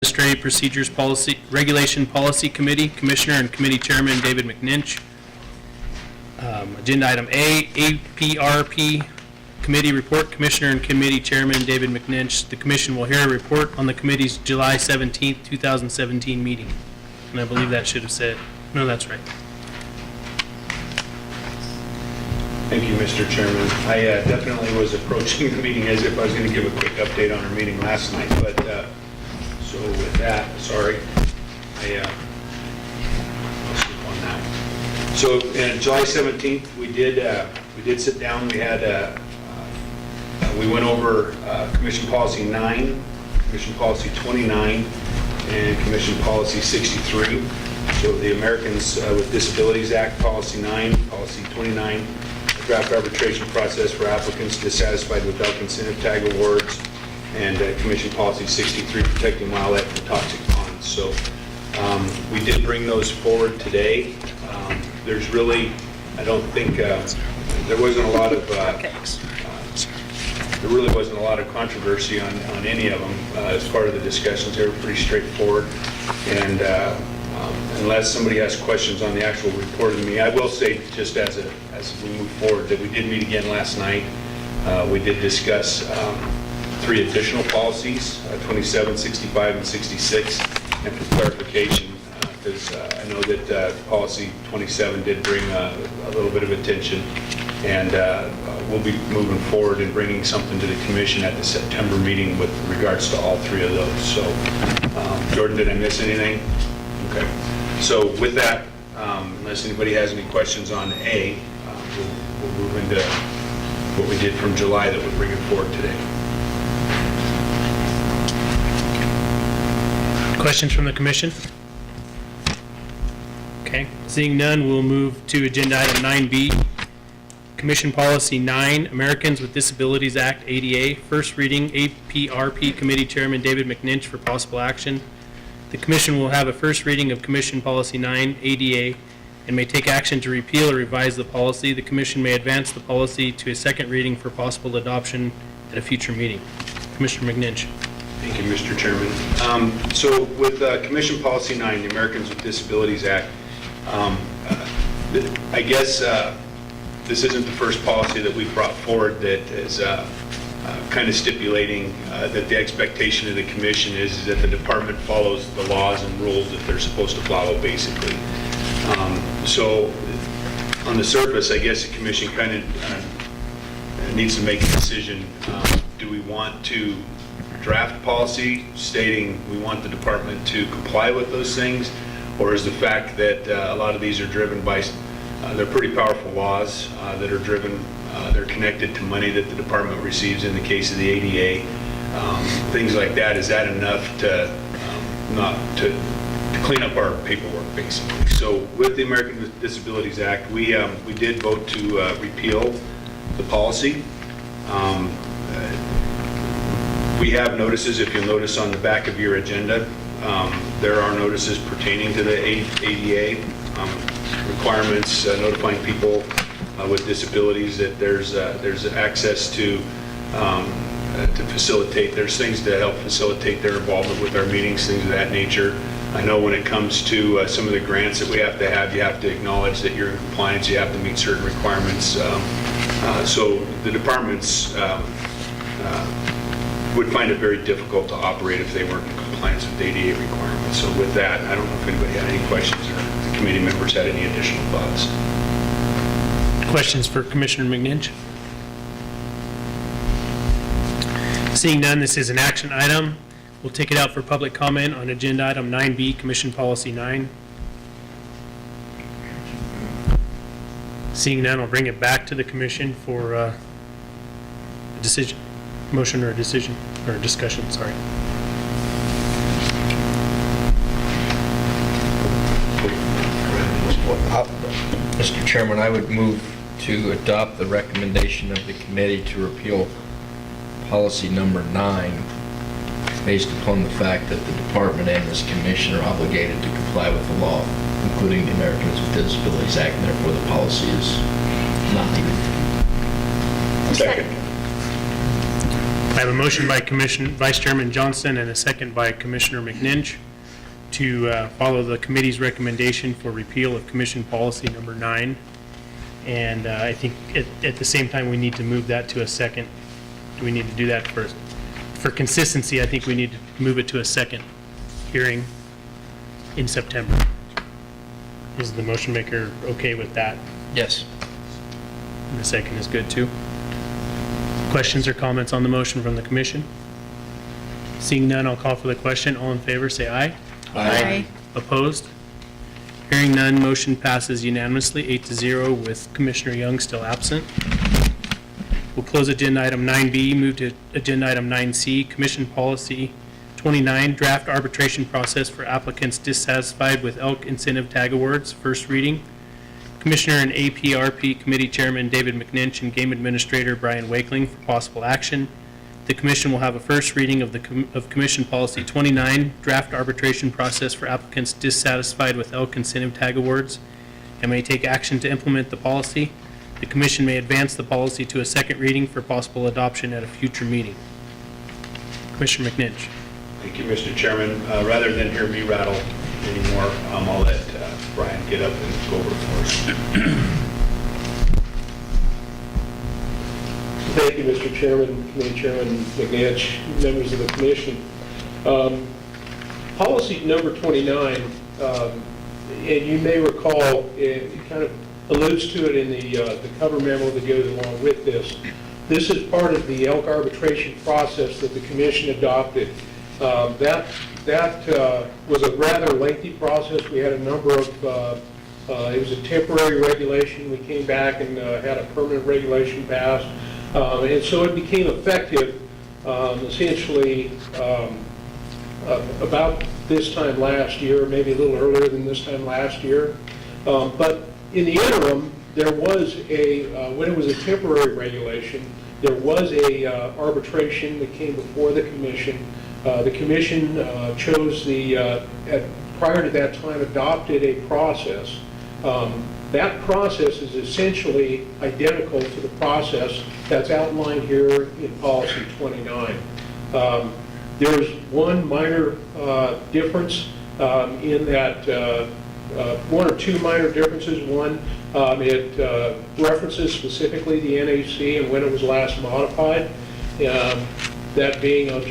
Administrative Procedures Policy Regulation Policy Committee, Commissioner and Committee Chairman David McNinch. Agenda item A, APRP Committee Report, Commissioner and Committee Chairman David McNinch. The Commission will hear a report on the committee's July 17th, 2017 meeting. And I believe that should have said, no, that's right. Thank you, Mr. Chairman. I definitely was approaching the meeting as if I was going to give a quick update on our meeting last night, but so with that, sorry, I'll skip on that. So on July 17th, we did sit down. We had we went over Commission Policy 9, Commission Policy 29, and Commission Policy 63. So the Americans with Disabilities Act, Policy 9, Policy 29, draft arbitration process for applicants dissatisfied with elk incentive tag awards, and Commission Policy 63, protecting wildlife from toxic ponds. So we did bring those forward today. There's really, I don't think, there wasn't a lot of, there really wasn't a lot of controversy on any of them as part of the discussions. They were pretty straightforward. And unless somebody has questions on the actual report of the meeting, I will say just as we move forward that we did meet again last night. We did discuss 3 additional policies, 27, 65, and 66. And for clarification, because I know that policy 27 did bring a little bit of attention, and we'll be moving forward and bringing something to the commission at the September meeting with regards to all 3 of those. So, Jordan, did I miss anything? Okay. So with that, unless anybody has any questions on A, we'll move into what we did from July that we're bringing forward today. Questions from the Commission? Okay. Seeing none, we'll move to Agenda Item 9B, Commission Policy 9, Americans with Disabilities Act, ADA. First reading, APRP Committee Chairman David McNinch for possible action. The Commission will have a first reading of Commission Policy 9, ADA, and may take action to repeal or revise the policy. The Commission may advance the policy to a second reading for possible adoption at a future meeting. Commissioner McNinch. Thank you, Mr. Chairman. So with Commission Policy 9, the Americans with Disabilities Act, I guess this isn't the first policy that we've brought forward that is kind of stipulating that the expectation of the Commission is that the department follows the laws and rules that they're supposed to follow, basically. So on the surface, I guess the Commission kind of needs to make a decision. Do we want to draft policy stating we want the department to comply with those things, or is the fact that a lot of these are driven by they're pretty powerful laws that are driven, they're connected to money that the department receives in the case of the ADA, things like that. Is that enough to not to clean up our paperwork, basically? So with the American with Disabilities Act, we did vote to repeal the policy. We have notices, if you'll notice on the back of your agenda, there are notices pertaining to the ADA, requirements notifying people with disabilities that there's access to facilitate, there's things to help facilitate their involvement with our meetings, things of that nature. I know when it comes to some of the grants that we have to have, you have to acknowledge that you're in compliance, you have to meet certain requirements. So the departments would find it very difficult to operate if they weren't in compliance with ADA requirements. So with that, I don't know if anybody had any questions or if the committee members had any additional thoughts. Questions for Commissioner McNinch? Seeing none, this is an action item. We'll take it out for public comment on Agenda Item 9B, Commission Policy 9. Seeing none, I'll bring it back to the Commission for a decision, motion or a decision, or a discussion, sorry. Mr. Chairman, I would move to adopt the recommendation of the committee to repeal policy number 9 based upon the fact that the department and this commission are obligated to comply with the law, including the Americans with Disabilities Act, and therefore the policy is not needed. Second. I have a motion by Vice Chairman Johnson and a second by Commissioner McNinch to follow the committee's recommendation for repeal of Commission Policy Number 9. And I think at the same time, we need to move that to a second. Do we need to do that first? For consistency, I think we need to move it to a second hearing in September. Is the motion maker okay with that? Yes. And the second is good too. Questions or comments on the motion from the commission? Seeing none, I'll call for the question. All in favor, say aye. Aye. Opposed? Hearing none, motion passes unanimously, 8-0, with Commissioner Young still absent. We'll close agenda item 9B, move to agenda item 9C, Commission Policy 29, Draft Arbitration Process for Applicants Dissatisfied with Elk Incentive Tag Awards, first reading. Commissioner and APRP Committee Chairman David McNinch and Game Administrator Brian Wakeling for possible action. The Commission will have a first reading of Commission Policy 29, Draft Arbitration Process for Applicants Dissatisfied with Elk Incentive Tag Awards, and may take action to implement the policy. The Commission may advance the policy to a second reading for possible adoption at a future meeting. Commissioner McNinch. Thank you, Mr. Chairman. Rather than hear me rattle anymore, I'll let Brian get up and go over it for us. Thank you, Mr. Chairman, Committee Chairman McNinch, members of the Commission. Policy number 29, and you may recall, it kind of alludes to it in the cover memo that goes along with this. This is part of the elk arbitration process that the Commission adopted. That was a rather lengthy process. We had a number of, it was a temporary regulation. We came back and had a permanent regulation passed. And so it became effective essentially about this time last year, maybe a little earlier than this time last year. But in the interim, there was when it was a temporary regulation, there was a arbitration that came before the Commission. The Commission chose prior to that time, adopted a process. That process is essentially identical to the process that's outlined here in Policy 29. There's one minor difference in that, one or two minor differences. One, it references specifically the NAC and when it was last modified. That being on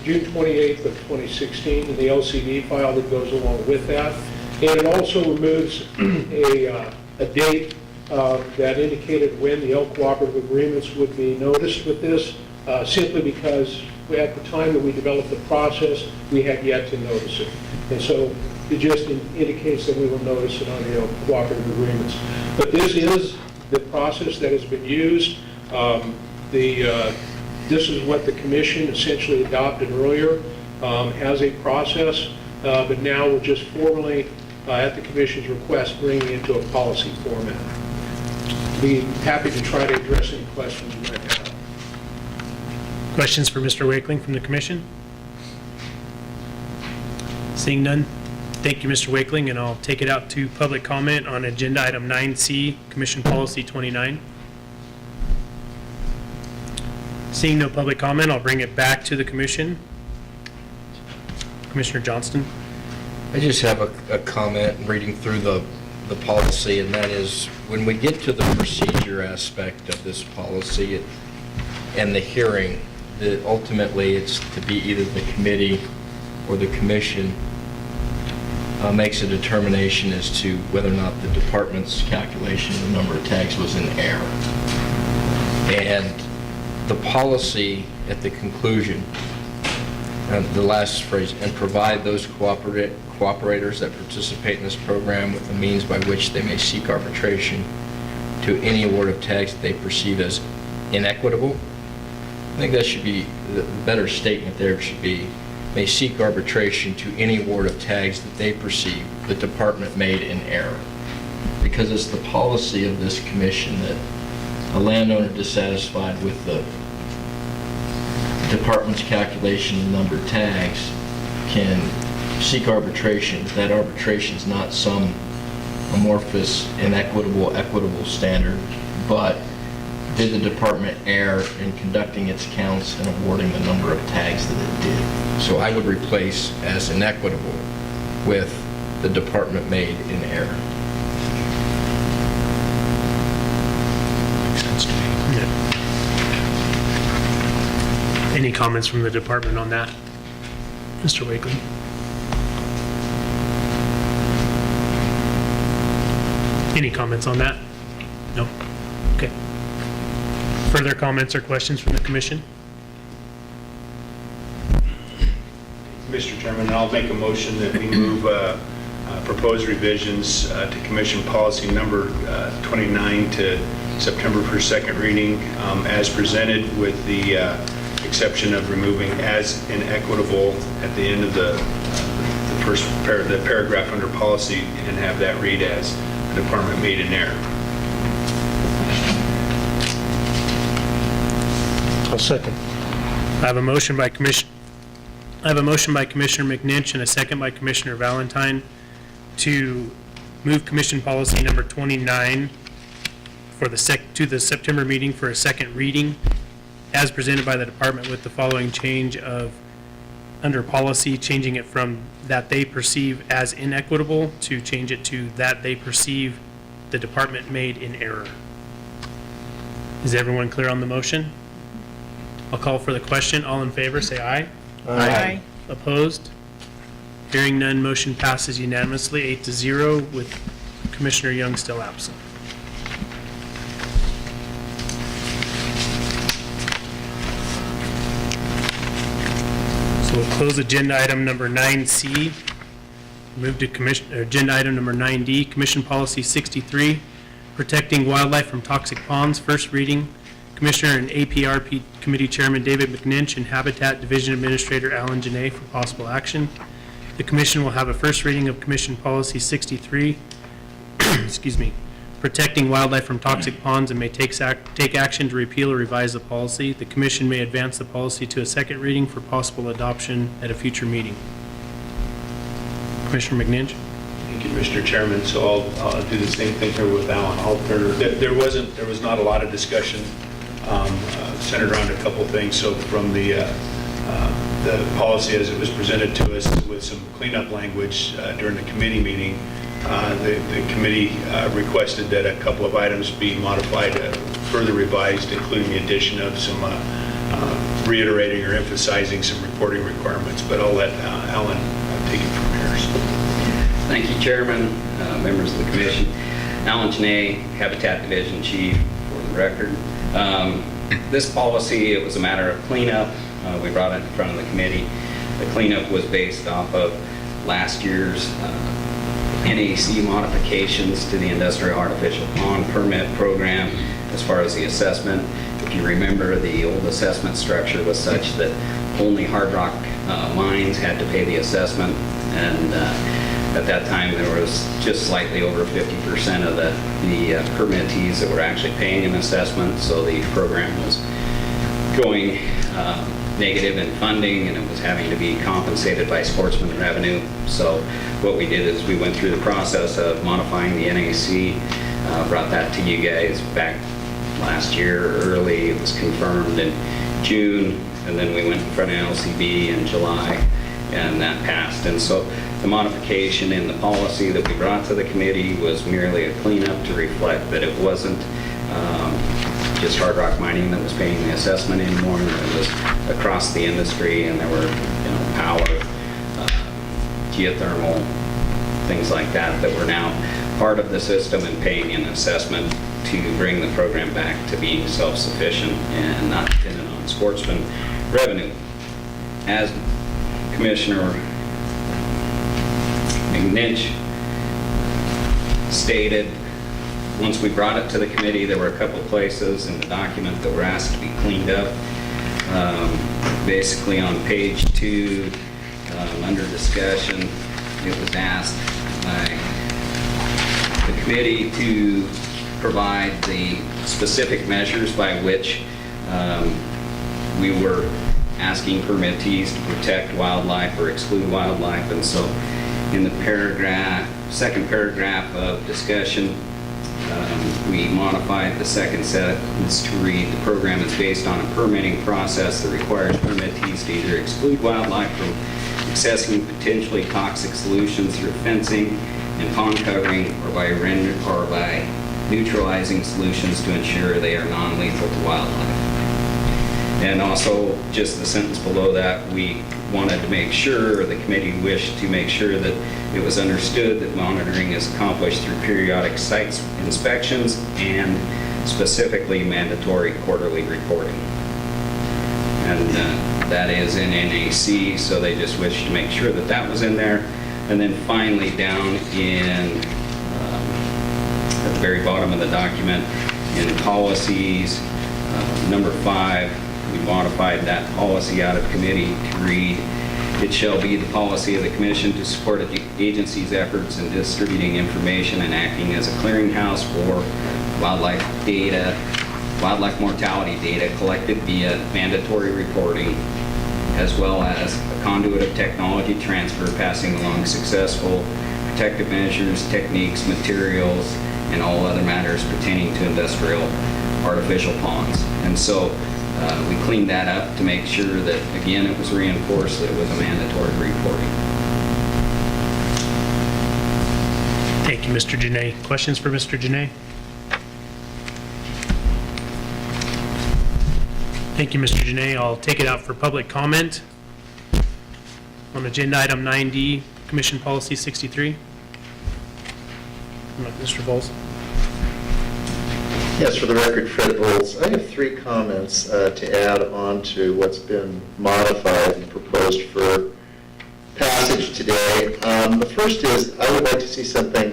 June 28th of 2016, and the LCD file that goes along with that. And it also removes a date that indicated when the elk cooperative agreements would be noticed with this, simply because at the time that we developed the process, we had yet to notice it. And so it just indicates that we will notice it on the elk cooperative agreements. But this is the process that has been used. This is what the Commission essentially adopted earlier as a process, but now we're just formally, at the Commission's request, bringing it into a policy format. Be happy to try to address any questions you might have. Questions for Mr. Wakeling from the Commission? Seeing none, thank you, Mr. Wakeling, and I'll take it out to public comment on agenda item 9C, Commission Policy 29. Seeing no public comment, I'll bring it back to the Commission. Commissioner Johnston. I just have a comment reading through the policy, and that is when we get to the procedure aspect of this policy and the hearing, that ultimately it's to be either the committee or the Commission makes a determination as to whether or not the department's calculation of the number of tags was in error. And the policy at the conclusion, the last phrase, and provide those cooperators that participate in this program with the means by which they may seek arbitration to any award of tags that they perceive as inequitable. I think that should be, the better statement there should be, may seek arbitration to any award of tags that they perceive the department made in error. Because it's the policy of this Commission that a landowner dissatisfied with the department's calculation of the number of tags can seek arbitration. That arbitration is not some amorphous, inequitable, equitable standard, but did the department err in conducting its counts and awarding the number of tags that it did? So I would replace as inequitable with the department made in error. Makes sense to me. Any comments from the department on that? Mr. Wakely? Any comments on that? No? Okay. Further comments or questions from the commission? Mr. Chairman, I'll make a motion that we move proposed revisions to Commission Policy Number 29 to September for second reading as presented, with the exception of removing as inequitable at the end of the the paragraph under policy, and have that read as the department made an error. I'll second. I have a motion by Commissioner McNinch and a second by Commissioner Valentine to move Commission Policy Number 29 for to the September meeting for a second reading, as presented by the department, with the following change of, under policy, changing it from that they perceive as inequitable to change it to that they perceive the department made in error. Is everyone clear on the motion? I'll call for the question. All in favor, say aye. Aye. Opposed? Hearing none, motion passes unanimously, 8-0, with Commissioner Young still absent. So we'll close agenda item number 9C. Move to agenda item number 9D, Commission Policy 63, Protecting Wildlife from Toxic Ponds, first reading. Commissioner and APRP Committee Chairman David McNinch and Habitat Division Administrator Alan Janay for possible action. The Commission will have a first reading of Commission Policy 63, excuse me, Protecting Wildlife from Toxic Ponds, and may take action to repeal or revise the policy. The Commission may advance the policy to a second reading for possible adoption at a future meeting. Commissioner McNinch? Thank you, Mr. Chairman. So I'll do the same thing here with Alan. There was not a lot of discussion centered around a couple things. So from the policy as it was presented to us with some cleanup language during the committee meeting, the committee requested that a couple of items be modified, further revised, including the addition of some reiterating or emphasizing some reporting requirements. But I'll let Alan take it from here. Thank you, Chairman, members of the Commission. Alan Janay, Habitat Division Chief, for the record. This policy, it was a matter of cleanup. We brought it in front of the committee. The cleanup was based off of last year's NAC modifications to the Industrial Artificial Pond Permit Program as far as the assessment. If you remember, the old assessment structure was such that only hard rock mines had to pay the assessment, and at that time there was just slightly over 50% of the permittees that were actually paying an assessment, so the program was going negative in funding, and it was having to be compensated by sportsman revenue. So what we did is we went through the process of modifying the NAC, brought that to you guys back last year early. It was confirmed in June, and then we went in front of LCB in July, and that passed. And so the modification in the policy that we brought to the committee was merely a cleanup to reflect that it wasn't just hard rock mining that was paying the assessment anymore, and it was across the industry, and there were, power, geothermal, things like that that were now part of the system and paying an assessment to bring the program back to being self-sufficient and not dependent on sportsman revenue. As Commissioner McNinch stated, once we brought it to the committee, there were a couple places in the document that were asked to be cleaned up. Basically on page 2, under discussion, it was asked by the committee to provide the specific measures by which we were asking permittees to protect wildlife or exclude wildlife. And so in the second paragraph of discussion, We modified the second sentence to read, "The program is based on a permitting process that requires permittees to either exclude wildlife from accessing potentially toxic solutions through fencing and pond covering or by neutralizing solutions to ensure they are non-lethal to wildlife." And also, just the sentence below that, we wanted to make sure, the committee wished to make sure that it was understood that monitoring is accomplished through periodic site inspections and specifically mandatory quarterly reporting. And that is in NAC, so they just wish to make sure that that was in there. And then finally, down in at the very bottom of the document, in policies, number 5, we modified that policy out of committee to read, "It shall be the policy of the commission to support the agency's efforts in distributing information and acting as a clearinghouse for wildlife mortality data collected via mandatory reporting, as well as a conduit of technology transfer passing along successful protective measures, techniques, materials, and all other matters pertaining to industrial artificial ponds." And so we cleaned that up to make sure that, again, it was reinforced that it was a mandatory reporting. Thank you, Mr. Janay. Questions for Mr. Janay? Thank you, Mr. Janay. I'll take it out for public comment on agenda item 9D, Commission Policy 63. Mr. Vols. Yes, for the record, Fred Bowles. I have 3 comments to add on to what's been modified and proposed for passage today. The first is I would like to see something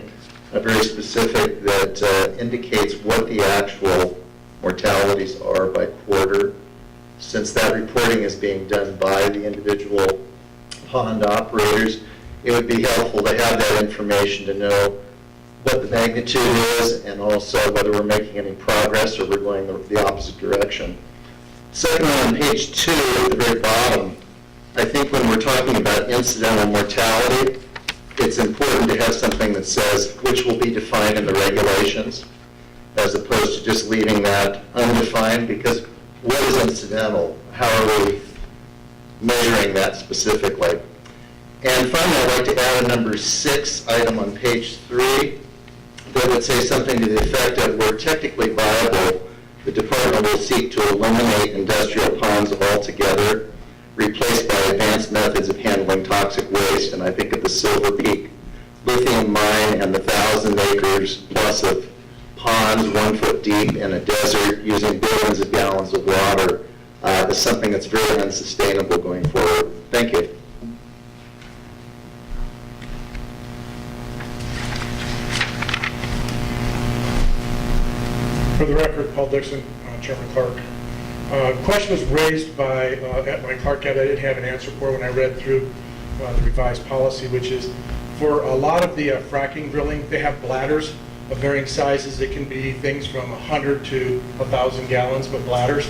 very specific that indicates what the actual mortalities are by quarter. Since that reporting is being done by the individual pond operators, it would be helpful to have that information to know what the magnitude is and also whether we're making any progress or we're going the opposite direction. Second, on page 2 at the very bottom, I think when we're talking about incidental mortality, it's important to have something that says which will be defined in the regulations as opposed to just leaving that undefined, because what is incidental? How are we measuring that specifically? And finally, I'd like to add a number 6 item on page 3 that would say something to the effect of, where technically viable, the department will seek to eliminate industrial ponds altogether, replaced by advanced methods of handling toxic waste. And I think of the Silver Peak lithium mine and the 1,000 acres plus of ponds 1 foot deep in a desert using billions of gallons of water is something that's very unsustainable going forward. Thank you. For the record, Paul Dixon, Chairman Clark. Question was raised by Clark that I didn't have an answer for when I read through the revised policy, which is for a lot of the fracking drilling, they have bladders of varying sizes. It can be things from 100 to 1,000 gallons, but bladders.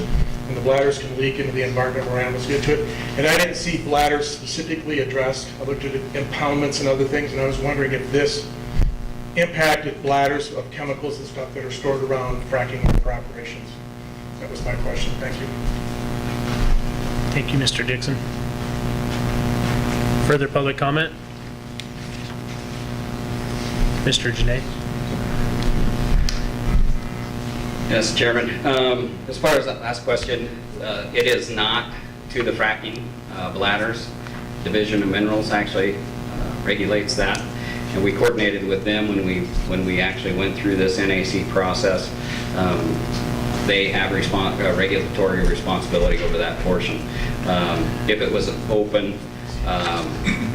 And the bladders can leak into the environment where animals get to it. And I didn't see bladders specifically addressed. I looked at impoundments and other things, and I was wondering if this impacted bladders of chemicals and stuff that are stored around fracking or operations. That was my question. Thank you. Thank you, Mr. Dixon. Further public comment? Mr. Janay. Yes, Chairman. As far as that last question, it is not to the fracking bladders. Division of Minerals actually regulates that, and we coordinated with them when we actually went through this NAC process. They have regulatory responsibility over that portion. If it was an open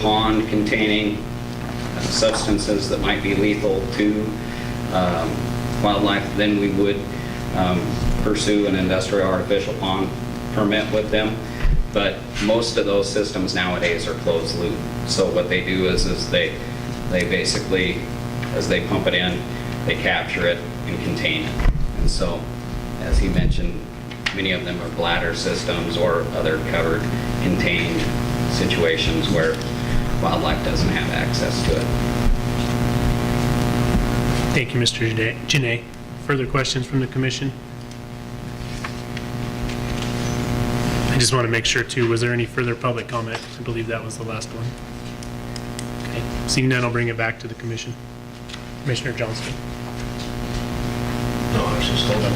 pond containing substances that might be lethal to wildlife, then we would pursue an industrial artificial pond permit with them. But most of those systems nowadays are closed loop. So what they do is they basically, as they pump it in, they capture it and contain it. And so, as he mentioned, many of them are bladder systems or other covered, contained situations where wildlife doesn't have access to it. Thank you, Mr. Janay. Further questions from the commission? I just want to make sure too, was there any further public comment? I believe that was the last one. Okay, seeing none, I'll bring it back to the commission. Commissioner Johnston. No, I was just holding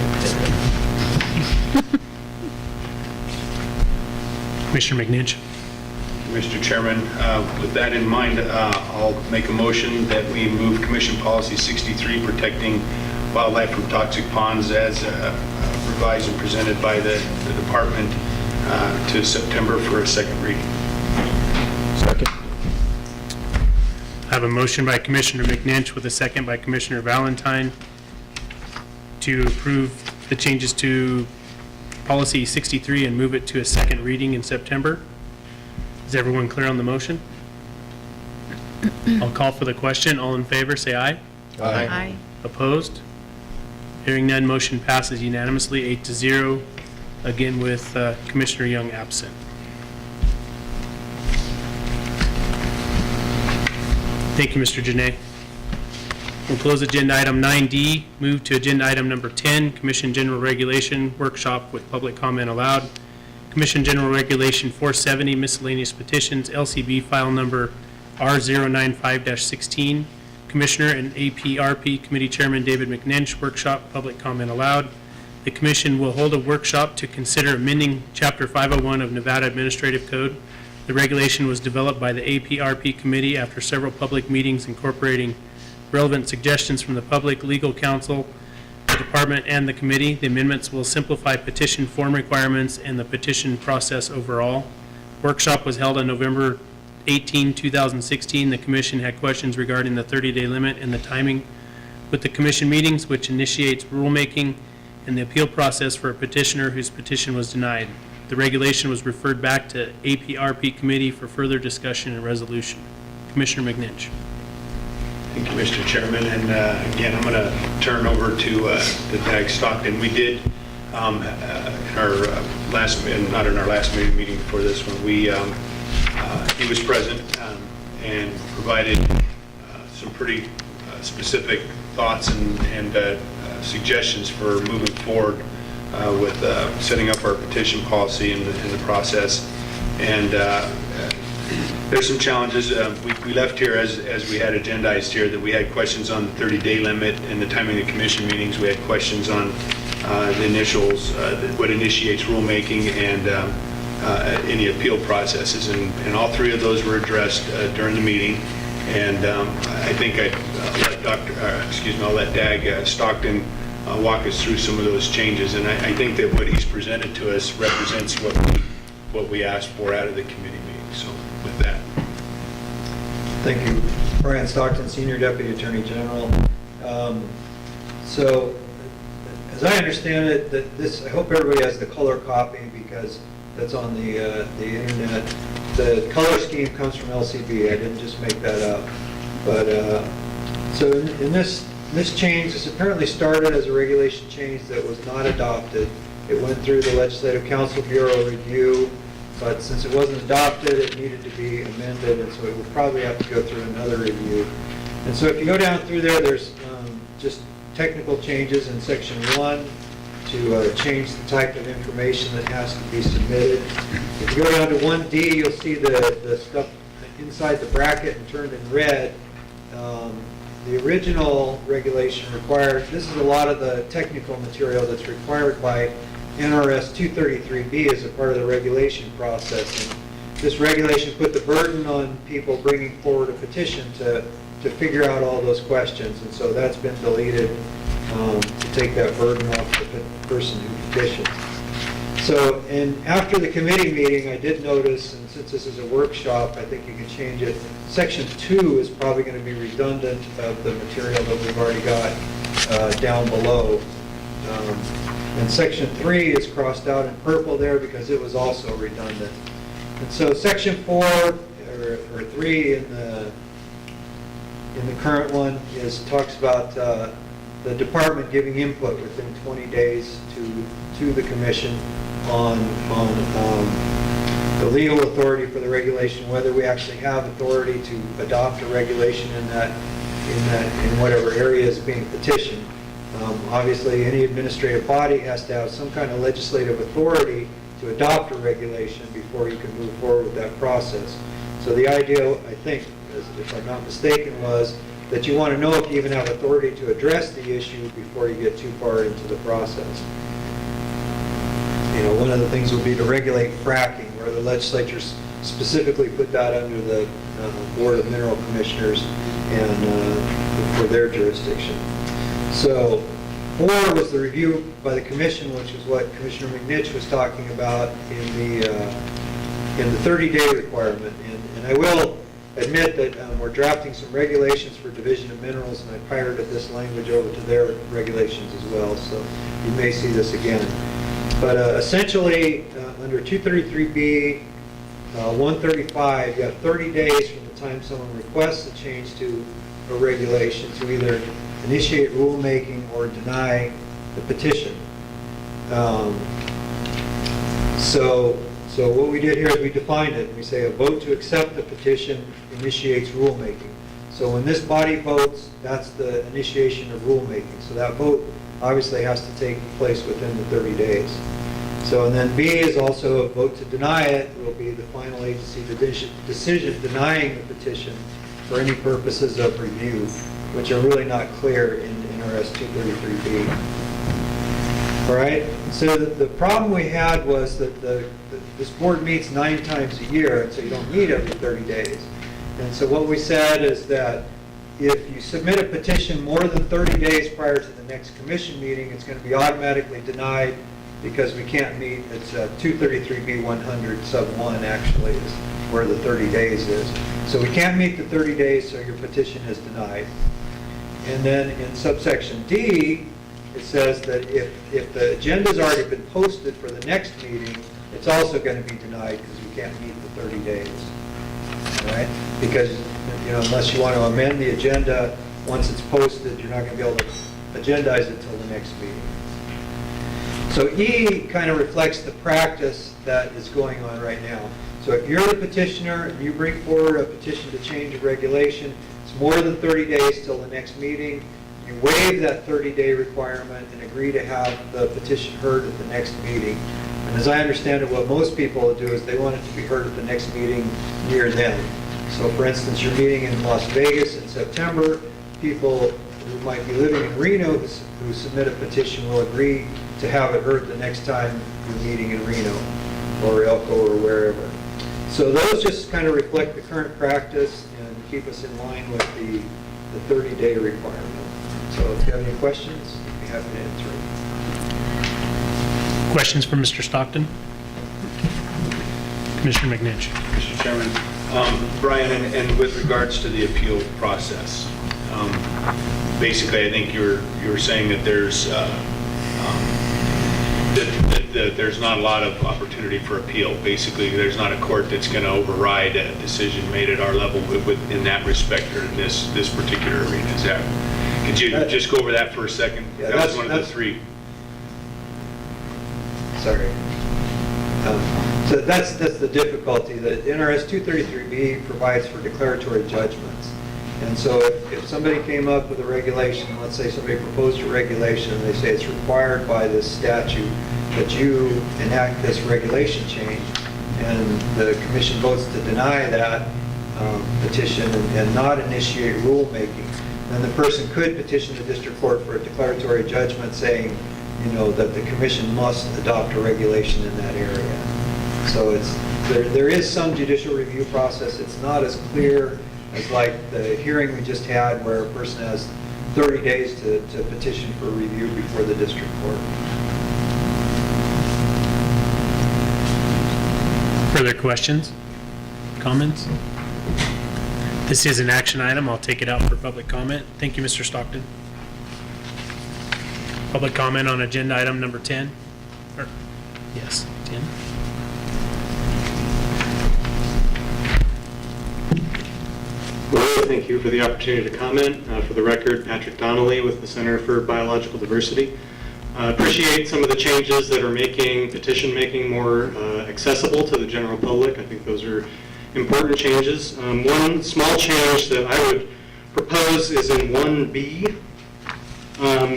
it. Commissioner McNinch. Mr. Chairman, with that in mind, I'll make a motion that we move Commission Policy 63, protecting wildlife from toxic ponds, as revised and presented by the department, to September for a second reading. Second. I have a motion by Commissioner McNinch with a second by Commissioner Valentine to approve the changes to Policy 63 and move it to a second reading in September. Is everyone clear on the motion? I'll call for the question. All in favor, say aye. Aye. Opposed? Hearing none, motion passes unanimously, 8-0, again with Commissioner Young absent. Thank you, Mr. Janay. We'll close agenda item 9D, move to agenda item number 10, Commission General Regulation Workshop with public comment allowed. Commission General Regulation 470, miscellaneous petitions, LCB file number R095-16. Commissioner and APRP Committee Chairman David McNinch, workshop, public comment allowed. The commission will hold a workshop to consider amending Chapter 501 of Nevada Administrative Code. The regulation was developed by the APRP Committee after several public meetings incorporating relevant suggestions from the public, legal counsel, the department, and the committee. The amendments will simplify petition form requirements and the petition process overall. Workshop was held on November 18, 2016. The commission had questions regarding the 30-day limit and the timing with the commission meetings, which initiates rulemaking and the appeal process for a petitioner whose petition was denied. The regulation was referred back to APRP Committee for further discussion and resolution. Commissioner McNinch. Thank you, Mr. Chairman. And again, I'm going to turn over to Dag Stockton. We did, in our last, not in our last meeting before this one, he was present and provided some pretty specific thoughts and suggestions for moving forward with setting up our petition policy and the process. And there's some challenges. We left here as we had agendized here that we had questions on the 30-day limit and the timing of commission meetings. We had questions on the initials, what initiates rulemaking, and any appeal processes. And all three of those were addressed during the meeting. And I think I'll let Dag Stockton walk us through some of those changes. And I think that what he's presented to us represents what we asked for out of the committee meeting. So with that. Thank you. Brian Stockton, Senior Deputy Attorney General. So, as I understand it, I hope everybody has the color copy because that's on the internet. The color scheme comes from LCB. I didn't just make that up. But so in this change, this apparently started as a regulation change that was not adopted. It went through the Legislative Council Bureau review. But since it wasn't adopted, it needed to be amended, and so it will probably have to go through another review. And so if you go down through there, there's just technical changes in Section 1 to change the type of information that has to be submitted. If you go down to 1D, you'll see the stuff inside the bracket and turned in red. The original regulation required, this is a lot of the technical material that's required by NRS 233B as a part of the regulation process. And this regulation put the burden on people bringing forward a petition to figure out all those questions. And so that's been deleted to take that burden off the person who petitions. So, and after the committee meeting, I did notice, and since this is a workshop, I think you can change it. Section 2 is probably going to be redundant of the material that we've already got down below. And Section 3 is crossed out in purple there because it was also redundant. And so Section 4 or 3 in the current one talks about the department giving input within 20 days to the commission on the legal authority for the regulation, whether we actually have authority to adopt a regulation in whatever area is being petitioned. Obviously, any administrative body has to have some kind of legislative authority to adopt a regulation before you can move forward with that process. So the idea, I think, if I'm not mistaken, was that you want to know if you even have authority to address the issue before you get too far into the process. You know, one of the things would be to regulate fracking, where the legislature specifically put that under the Board of Mineral Commissioners and for their jurisdiction. So 4 was the review by the commission, which is what Commissioner McNitch was talking about in the 30-day requirement. And I will admit that we're drafting some regulations for Division of Minerals, and I pirated this language over to their regulations as well, so you may see this again. But essentially, under 233B, 135, you have 30 days from the time someone requests a change to a regulation to either initiate rulemaking or deny the petition. So what we did here is we defined it. We say a vote to accept the petition initiates rulemaking. So when this body votes, that's the initiation of rulemaking. So that vote obviously has to take place within the 30 days. So, and then B is also a vote to deny it. Will be the final agency decision denying the petition for any purposes of review, which are really not clear in NRS 233B. All right, so the problem we had was that this board meets 9 times a year, and so you don't meet every 30 days. And so what we said is that if you submit a petition more than 30 days prior to the next commission meeting, it's going to be automatically denied because we can't meet. It's 233B 100 sub 1 actually is where the 30 days is. So we can't meet the 30 days, so your petition is denied. And then in subsection D, it says that if the agenda's already been posted for the next meeting, it's also going to be denied because we can't meet the 30 days. All right? Because, you know, unless you want to amend the agenda once it's posted, you're not going to be able to agendize it till the next meeting. So E kind of reflects the practice that is going on right now. So if you're the petitioner and you bring forward a petition to change a regulation, it's more than 30 days till the next meeting. You waive that 30-day requirement and agree to have the petition heard at the next meeting. And as I understand it, what most people will do is they want it to be heard at the next meeting near them. So for instance, you're meeting in Las Vegas in September. People who might be living in Reno who submit a petition will agree to have it heard the next time you're meeting in Reno or Elko or wherever. So those just kind of reflect the current practice and keep us in line with the 30-day requirement. So if you have any questions, I'd be happy to answer them. Questions for Mr. Stockton? Commissioner McNitch. Mr. Chairman, Brian, and with regards to the appeal process, basically I think you were saying that there's that there's not a lot of opportunity for appeal. Basically, there's not a court that's going to override a decision made at our level in that respect or in this particular arena. Is that? Could you just go over that for a second? Yeah, that was one of the 3. Sorry. So that's the difficulty. That NRS 233B provides for declaratory judgments. And so if somebody came up with a regulation, let's say somebody proposed a regulation and they say it's required by this statute that you enact this regulation change, and the commission votes to deny that petition and not initiate rulemaking, then the person could petition the district court for a declaratory judgment saying, you know, that the commission must adopt a regulation in that area. So there is some judicial review process. It's not as clear as like the hearing we just had where a person has 30 days to petition for review before the district court. Further questions? Comments? This is an action item. I'll take it out for public comment. Thank you, Mr. Stockton. Public comment on agenda item number 10? Yes, 10. Hello, thank you for the opportunity to comment. For the record, Patrick Donnelly with the Center for Biological Diversity. Appreciate some of the changes that are making petition making more accessible to the general public. I think those are important changes. One small change that I would propose is in 1B,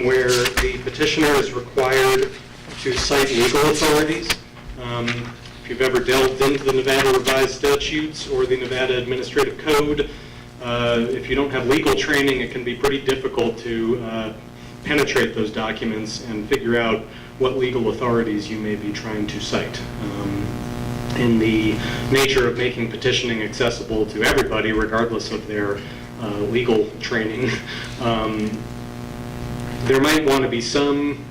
where the petitioner is required to cite legal authorities. If you've ever delved into the Nevada Revised Statutes or the Nevada Administrative Code, if you don't have legal training, it can be pretty difficult to penetrate those documents and figure out what legal authorities you may be trying to cite. In the nature of making petitioning accessible to everybody, regardless of their legal training, there might want to be some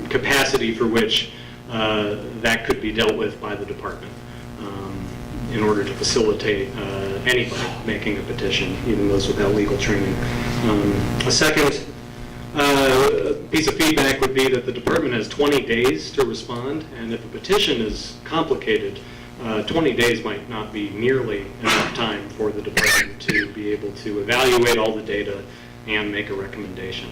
capacity for which that could be dealt with by the department in order to facilitate anybody making a petition, even those without legal training. A second piece of feedback would be that the department has 20 days to respond, and if a petition is complicated, 20 days might not be nearly enough time for the department to be able to evaluate all the data and make a recommendation.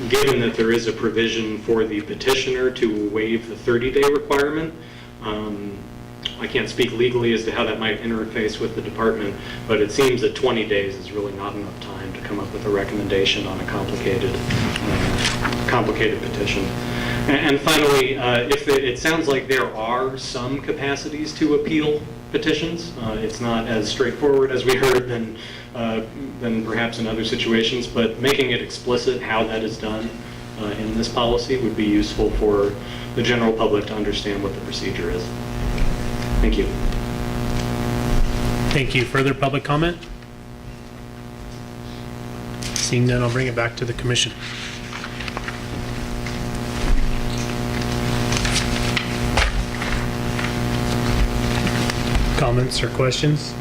Given that there is a provision for the petitioner to waive the 30-day requirement, I can't speak legally as to how that might interface with the department, but it seems that 20 days is really not enough time to come up with a recommendation on a complicated petition. And finally, if it sounds like there are some capacities to appeal petitions, it's not as straightforward as we heard than perhaps in other situations, but making it explicit how that is done in this policy would be useful for the general public to understand what the procedure is. Thank you. Thank you. Further public comment? Seeing none, I'll bring it back to the commission. Comments or questions?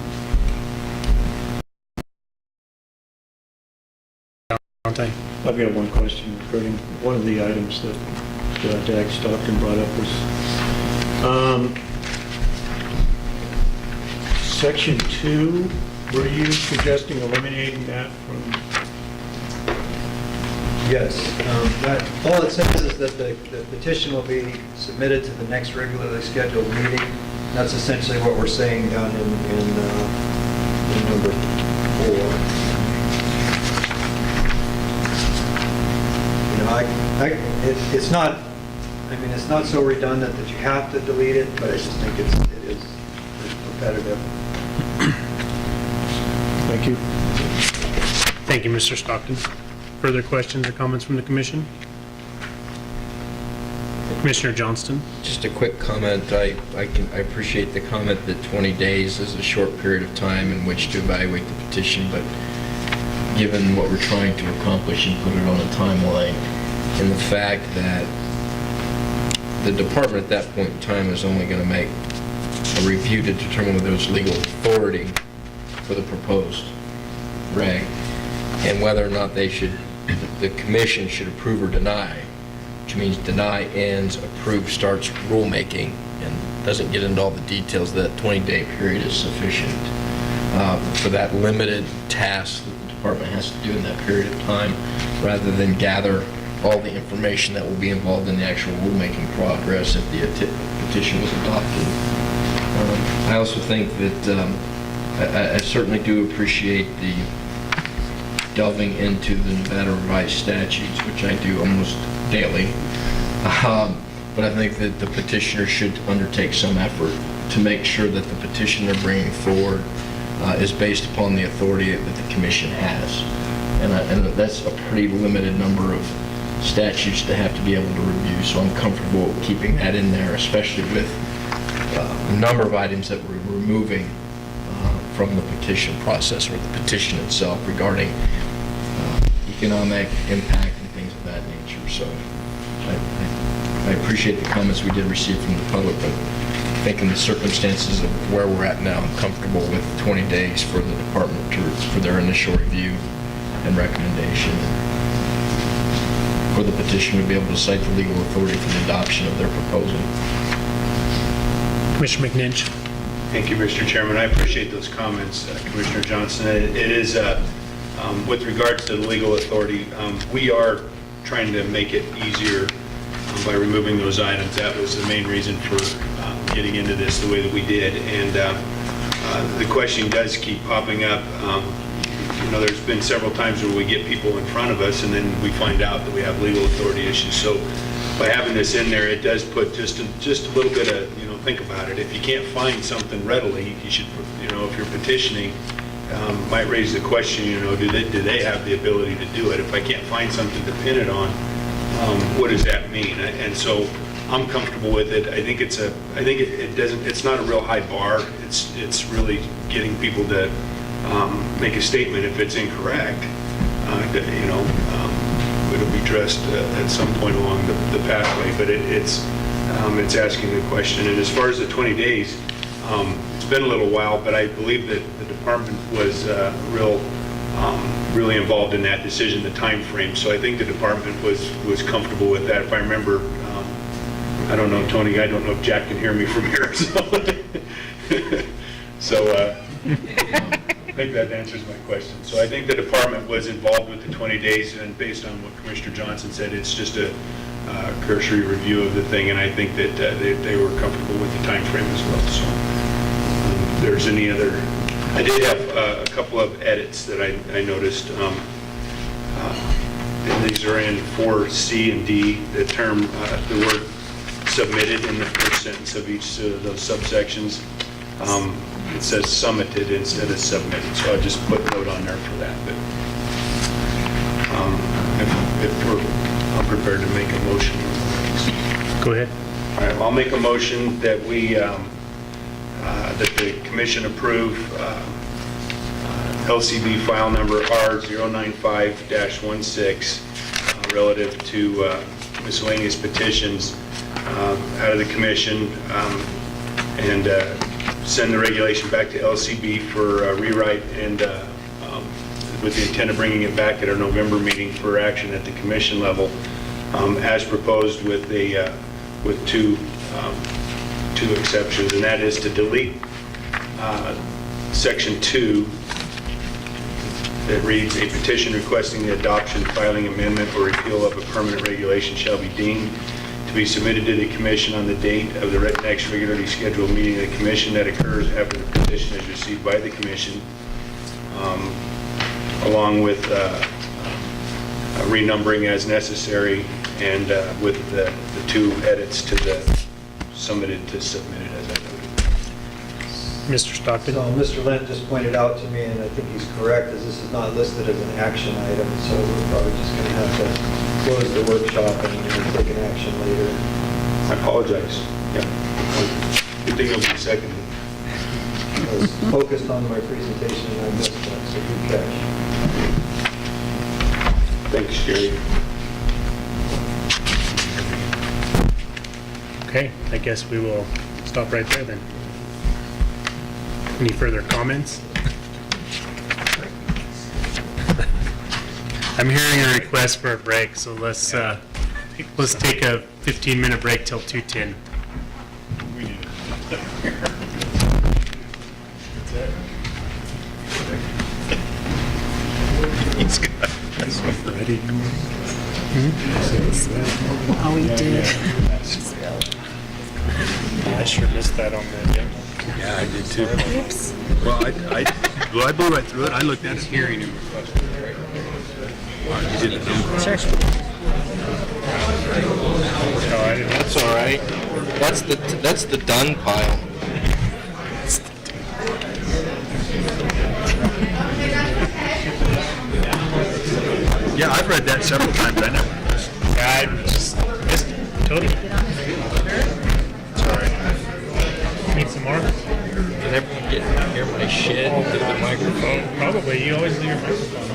Dante? I've got one question regarding one of the items that Dag Stockton brought up was Section 2. Were you suggesting eliminating that from? Yes. All it says is that the petition will be submitted to the next regularly scheduled meeting. That's essentially what we're saying down in number 4. You know, it's not. I mean, it's not so redundant that you have to delete it, but I just think it is repetitive. Thank you. Thank you, Mr. Stockton. Further questions or comments from the commission? Commissioner Johnston? Just a quick comment. I appreciate the comment that 20 days is a short period of time in which to evaluate the petition, but given what we're trying to accomplish and put it on a timeline, and the fact that the department at that point in time is only going to make a review to determine whether there's legal authority for the proposed reg, and whether or not the commission should approve or deny, which means deny ends, approve starts rulemaking, and doesn't get into all the details. That 20-day period is sufficient for that limited task that the department has to do in that period of time, rather than gather all the information that will be involved in the actual rulemaking progress if the petition was adopted. I also think that I certainly do appreciate the delving into the Nevada Revised Statutes, which I do almost daily. But I think that the petitioner should undertake some effort to make sure that the petition they're bringing forward is based upon the authority that the commission has. And that's a pretty limited number of statutes to have to be able to review, so I'm comfortable keeping that in there, especially with a number of items that we're removing from the petition process, or the petition itself, regarding economic impact and things of that nature. So I appreciate the comments we did receive from the public, but I think in the circumstances of where we're at now, I'm comfortable with 20 days for the department for their initial review and recommendation, for the petitioner to be able to cite the legal authority for the adoption of their proposal. Commissioner McNinch? Thank you, Mr. Chairman. I appreciate those comments, Commissioner Johnson. It is, with regards to the legal authority, we are trying to make it easier by removing those items. That was the main reason for getting into this the way that we did. And the question does keep popping up. You know, there's been several times where we get people in front of us and then we find out that we have legal authority issues. So by having this in there, it does put just a little bit of, you know, think about it. If you can't find something readily, you should, you know, if you're petitioning, might raise the question, you know, do they have the ability to do it? If I can't find something to pin it on, what does that mean? And so I'm comfortable with it. I think it's not a real high bar. It's really getting people to make a statement if it's incorrect. You know, it'll be addressed at some point along the pathway, but it's asking the question. And as far as the 20 days, it's been a little while, but I believe that the department was really involved in that decision, the time frame. So I think the department was comfortable with that. If I remember, I don't know, Tony, I don't know if Jack can hear me from here. So I think that answers my question. So I think the department was involved with the 20 days, and based on what Commissioner Johnson said, it's just a cursory review of the thing, and I think that they were comfortable with the time frame as well. So if there's any other, I did have a couple of edits that I noticed, and these are in 4C and D, the term, the word submitted in the first sentence of each of those subsections. It says summited instead of submitted, so I'll just put a note on there for that. But I'm prepared to make a motion. Go ahead. All right, well, I'll make a motion that we, that the commission approve LCB file number R095-16 relative to miscellaneous petitions out of the commission, and send the regulation back to LCB for rewrite, and with the intent of bringing it back at our November meeting for action at the commission level, as proposed with two exceptions, and that is to delete section 2 that reads, a petition requesting the adoption, filing, amendment, or repeal of a permanent regulation shall be deemed to be submitted to the commission on the date of the next regularly scheduled meeting of the commission that occurs after the petition is received by the commission, along with renumbering as necessary, and with the two edits to the submitted to submitted, as I noted. Mr. Stockton? So Mr. Lent just pointed out to me, and I think he's correct, is this is not listed as an action item, so we're probably just going to have to close the workshop and take an action later. I apologize. Yeah. Good thing it'll be seconded. I was focused on my presentation and I missed that, so good catch. Thanks, Jerry. Okay, I guess we will stop right there then. Any further comments? I'm hearing a request for a break, so let's take a 15-minute break till 2:10. He's got Ready? Oh, we did. I sure missed that on the agenda. Yeah, I did too. Oops. Well, I blew right through it. I looked at it. Hearing him. You did the number. Sure. That's all right. That's the done pile. Yeah, I've read that several times. I never. I just missed it, totally. Sorry. Need some more? Did everyone get hear my shit through the microphone? Probably. You always leave your microphone on.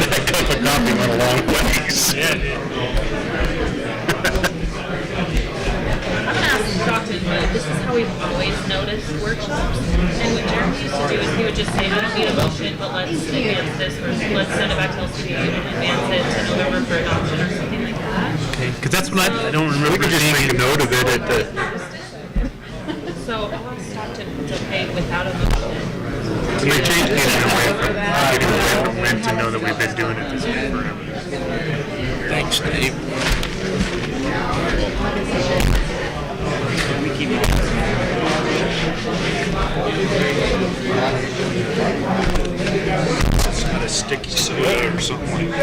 That cup of coffee went a long ways. Yeah, it did. I'm gonna ask Stockton, but this is how we've always noticed workshops. And what Jeremy used to do is he would just say, I don't need a motion, but let's advance this, or let's send it back to LCD and advance it to November for adoption or something like that. Because that's what I don't remember. We could just make a note of it at the. So So I'll ask Stockton if it's okay without a motion. We're changing it away from them to know that we've been doing it this way forever. Thanks, Dave. It's got a sticky soda or something like that.